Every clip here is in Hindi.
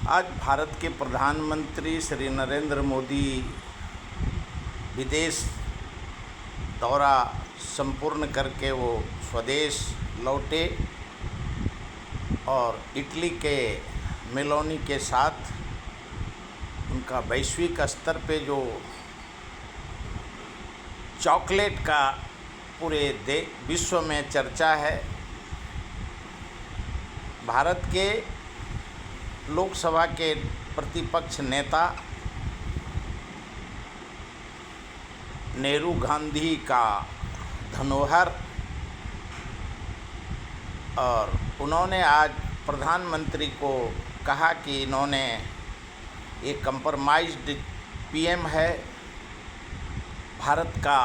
आज भारत के प्रधानमंत्री श्री नरेंद्र मोदी विदेश दौरा संपूर्ण करके वो स्वदेश लौटे और इटली के मेलोनी के साथ उनका वैश्विक स्तर पे जो चॉकलेट का पूरे विश्व में चर्चा है। भारत के लोकसभा के प्रतिपक्ष नेता नेहरू गांधी का धरोहर, और उन्होंने आज प्रधानमंत्री को कहा कि इन्होंने एक कंप्रोमाइज्ड पीएम है। भारत का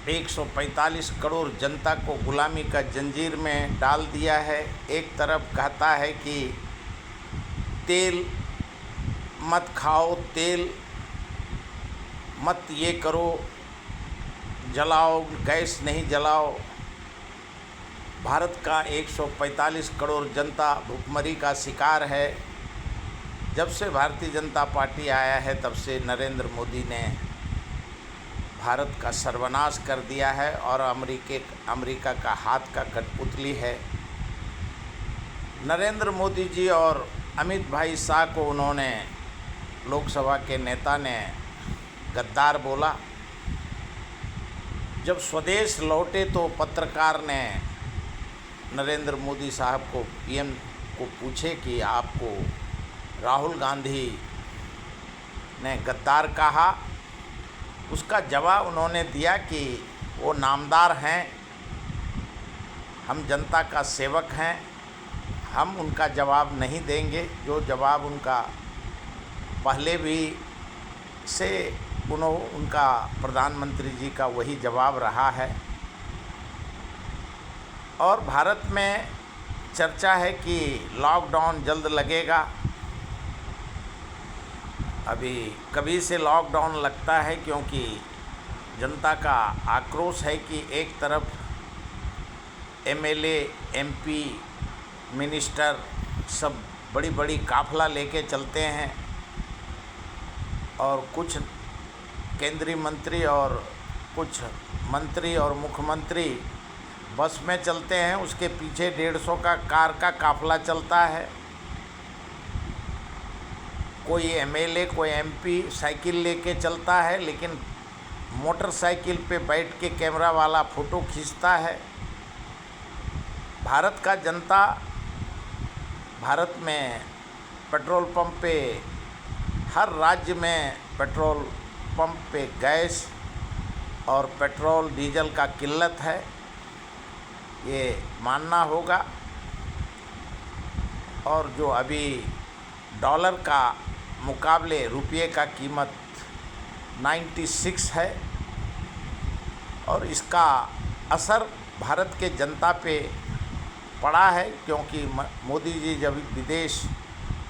145 करोड़ जनता को गुलामी का जंजीर में डाल दिया है। एक तरफ कहता है कि तेल मत खाओ, तेल मत ये करो, जलाओ, गैस नहीं जलाओ। भारत का 145 करोड़ जनता भुखमरी का शिकार है। जब से भारतीय जनता पार्टी आया है तब से नरेंद्र मोदी ने भारत का सर्वनाश कर दिया है और अमेरिका का हाथ का कठपुतली है। नरेंद्र मोदी जी और अमित भाई शाह को उन्होंने लोकसभा के नेता ने गद्दार बोला। जब स्वदेश लौटे तो पत्रकार ने नरेंद्र मोदी साहब को पीएम को पूछे कि आपको राहुल गांधी ने गद्दार कहा। उसका जवाब उन्होंने दिया कि वो नामदार हैं, हम जनता का सेवक हैं, हम उनका जवाब नहीं देंगे। जो जवाब उनका पहले भी से उनका प्रधानमंत्री जी का वही जवाब रहा है। और भारत में चर्चा है कि लॉकडाउन जल्द लगेगा। अभी कभी से लॉकडाउन लगता है क्योंकि जनता का आक्रोश है कि एक तरफ एमएलए, एमपी, मिनिस्टर सब बड़ी बड़ी काफ़िला लेके चलते हैं और कुछ केंद्रीय मंत्री और कुछ मंत्री और मुख्यमंत्री बस में चलते हैं। उसके पीछे 150 का कार का काफ़िला चलता है। कोई एमएलए, कोई एमपी साइकिल लेके चलता है, लेकिन मोटरसाइकिल पे बैठ के कैमरा वाला फ़ोटो खींचता है। भारत का जनता भारत में पेट्रोल पंप पे, हर राज्य में पेट्रोल पंप पे गैस और पेट्रोल डीजल का किल्लत है, ये मानना होगा। और जो अभी डॉलर का मुकाबले रुपये का कीमत 96 है और इसका असर भारत के जनता पे पड़ा है, क्योंकि मोदी जी जब विदेश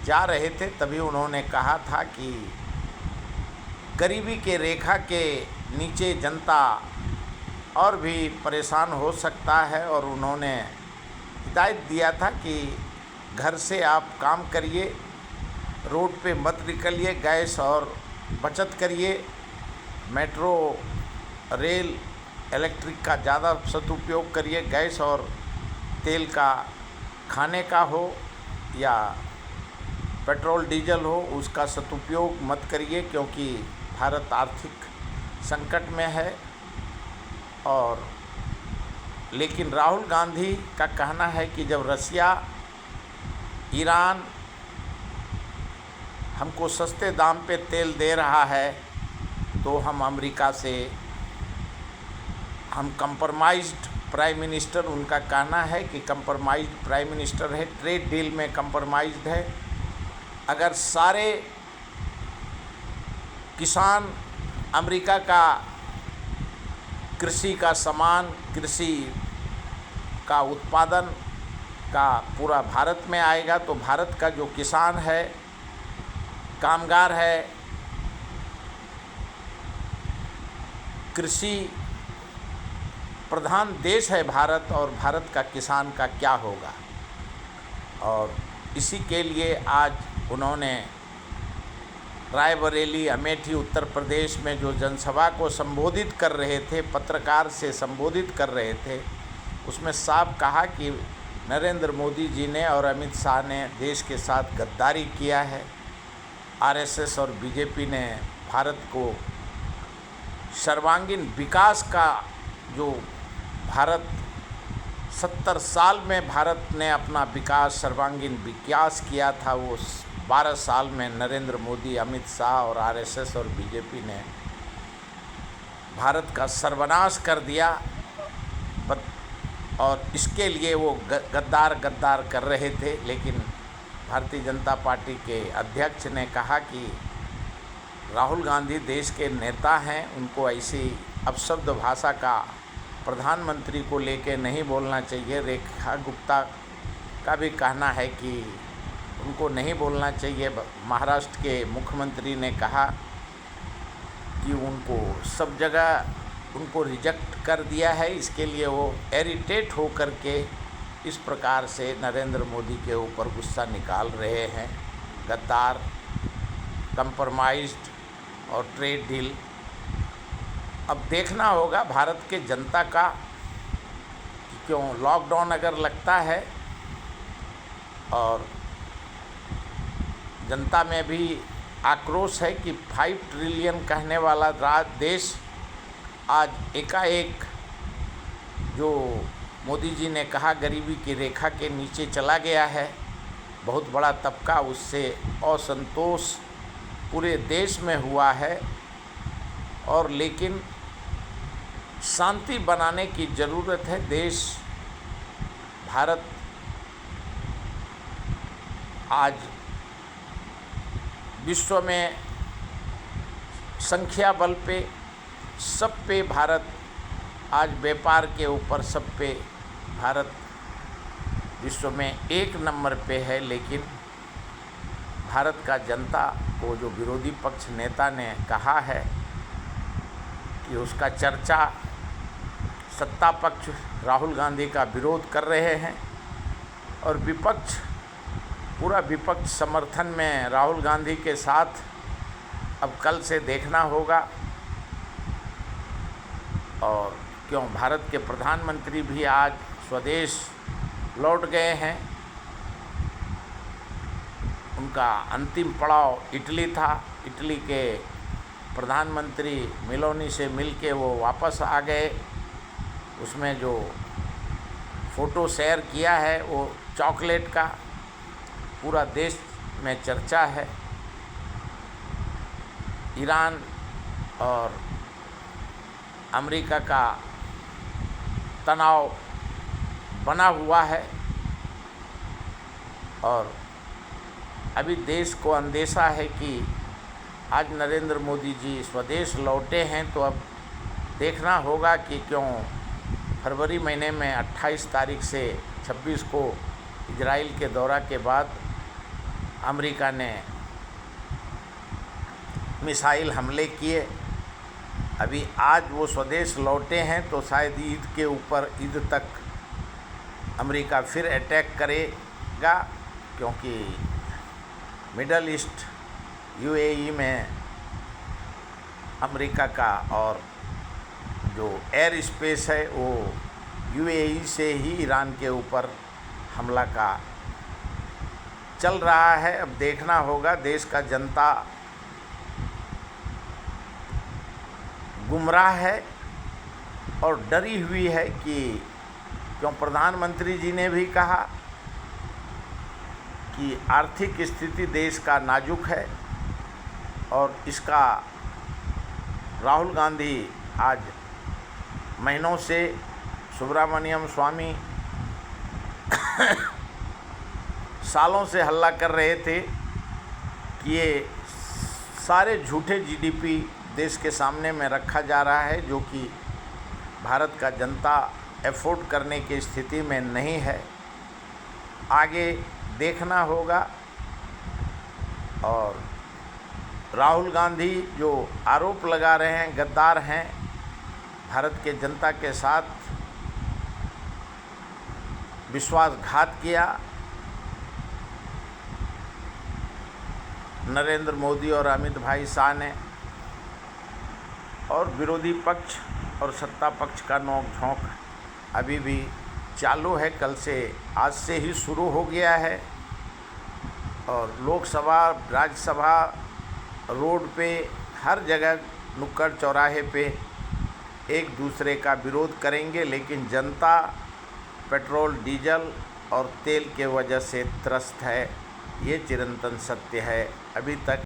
जा रहे थे तभी उन्होंने कहा था कि गरीबी के रेखा के नीचे जनता और भी परेशान हो सकता है। और उन्होंने हिदायत दिया था कि घर से आप काम करिए, रोड पे मत निकलिए, गैस और बचत करिए, मेट्रो, रेल, इलेक्ट्रिक का ज़्यादा सदुपयोग करिए, गैस और तेल का खाने का हो या पेट्रोल डीजल हो उसका सदुपयोग मत करिए, क्योंकि भारत आर्थिक संकट में है। और लेकिन राहुल गांधी का कहना है कि जब रसिया, ईरान हमको सस्ते दाम पे तेल दे रहा है तो हम अमेरिका से हम कंप्रोमाइज्ड प्राइम मिनिस्टर, उनका कहना है कि कंप्रोमाइज्ड प्राइम मिनिस्टर है, ट्रेड डील में कंप्रोमाइज्ड है। अगर सारे किसान अमेरिका का कृषि का सामान, कृषि का उत्पादन का पूरा भारत में आएगा तो भारत का जो किसान है, कामगार है, कृषि प्रधान देश है भारत, और भारत का किसान का क्या होगा। और इसी के लिए आज उन्होंने रायबरेली, अमेठी, उत्तर प्रदेश में जो जनसभा को संबोधित कर रहे थे, पत्रकार से संबोधित कर रहे थे, उसमें साफ कहा कि नरेंद्र मोदी जी ने और अमित शाह ने देश के साथ गद्दारी किया है। आरएसएस और बीजेपी ने भारत को सर्वांगीण विकास का जो भारत 70 साल में भारत ने अपना विकास, सर्वांगीण विकास किया था, वो 12 साल में नरेंद्र मोदी, अमित शाह और आरएसएस और बीजेपी ने भारत का सर्वनाश कर दिया। और इसके लिए वो गद्दार कर रहे थे। लेकिन भारतीय जनता पार्टी के अध्यक्ष ने कहा कि राहुल गांधी देश के नेता हैं, उनको ऐसी अपशब्द भाषा का प्रधानमंत्री को लेके नहीं बोलना चाहिए। रेखा गुप्ता का भी कहना है कि उनको नहीं बोलना चाहिए। महाराष्ट्र के मुख्यमंत्री ने कहा कि उनको सब जगह उनको रिजेक्ट कर दिया है, इसके लिए वो इरिटेट हो कर के इस प्रकार से नरेंद्र मोदी के ऊपर गुस्सा निकाल रहे हैं। गद्दार, कंप्रोमाइज्ड और ट्रेड डील। अब देखना होगा भारत के जनता का कि क्यों लॉकडाउन अगर लगता है और जनता में भी आक्रोश है कि 5 ट्रिलियन कहने वाला देश आज एकाएक जो मोदी जी ने कहा गरीबी की रेखा के नीचे चला गया है। बहुत बड़ा तबका उससे असंतोष पूरे देश में हुआ है। और लेकिन शांति बनाने की ज़रूरत है। देश भारत आज विश्व में संख्या बल पे सब पे भारत आज व्यापार के ऊपर सब पे भारत विश्व में 1 नंबर पे है। लेकिन भारत का जनता को जो विरोधी पक्ष नेता ने कहा है कि उसका चर्चा सत्ता पक्ष राहुल गांधी का विरोध कर रहे हैं और विपक्ष, पूरा विपक्ष समर्थन में राहुल गांधी के साथ। अब कल से देखना होगा। और क्यों भारत के प्रधानमंत्री भी आज स्वदेश लौट गए हैं। उनका अंतिम पड़ाव इटली था। इटली के प्रधानमंत्री मेलोनी से मिलके वो वापस आ गए। उसमें जो फ़ोटो शेयर किया है वो चॉकलेट का पूरा देश में चर्चा है। ईरान और अमेरिका का तनाव बना हुआ है और अभी देश को अंदेशा है कि आज नरेंद्र मोदी जी स्वदेश लौटे हैं, तो अब देखना होगा कि क्यों फरवरी महीने में 28 तारीख से 26 को इजराइल के दौरा के बाद अमेरिका ने मिसाइल हमले किए। अभी आज वो स्वदेश लौटे हैं तो शायद ईद के ऊपर, ईद तक अमेरिका फिर अटैक करेगा, क्योंकि मिडल ईस्ट यूएई में अमेरिका का और जो एयर स्पेस है वो यूएई से ही ईरान के ऊपर हमला का चल रहा है। अब देखना होगा। देश का जनता गुमराह है और डरी हुई है कि क्यों प्रधानमंत्री जी ने भी कहा कि आर्थिक स्थिति देश का नाजुक है और इसका राहुल गांधी आज महीनों से सुब्रमण्यम स्वामी सालों से हल्ला कर रहे थे कि ये सारे झूठे जीडीपी देश के सामने में रखा जा रहा है, जो कि भारत का जनता एफोर्ड करने की स्थिति में नहीं है। आगे देखना होगा। और राहुल गांधी जो आरोप लगा रहे हैं, गद्दार हैं, भारत के जनता के साथ विश्वासघात किया, नरेंद्र मोदी और अमित भाई शाह ने, और विरोधी पक्ष और सत्ता पक्ष का नोक-झोंक अभी भी चालू है। कल से, आज से ही शुरू हो गया है और लोकसभा, राज्यसभा, रोड पे, हर जगह नुक्कड़ चौराहे पे एक दूसरे का विरोध करेंगे। लेकिन जनता पेट्रोल, डीजल और तेल के वजह से त्रस्त है, ये चिरंतन सत्य है। अभी तक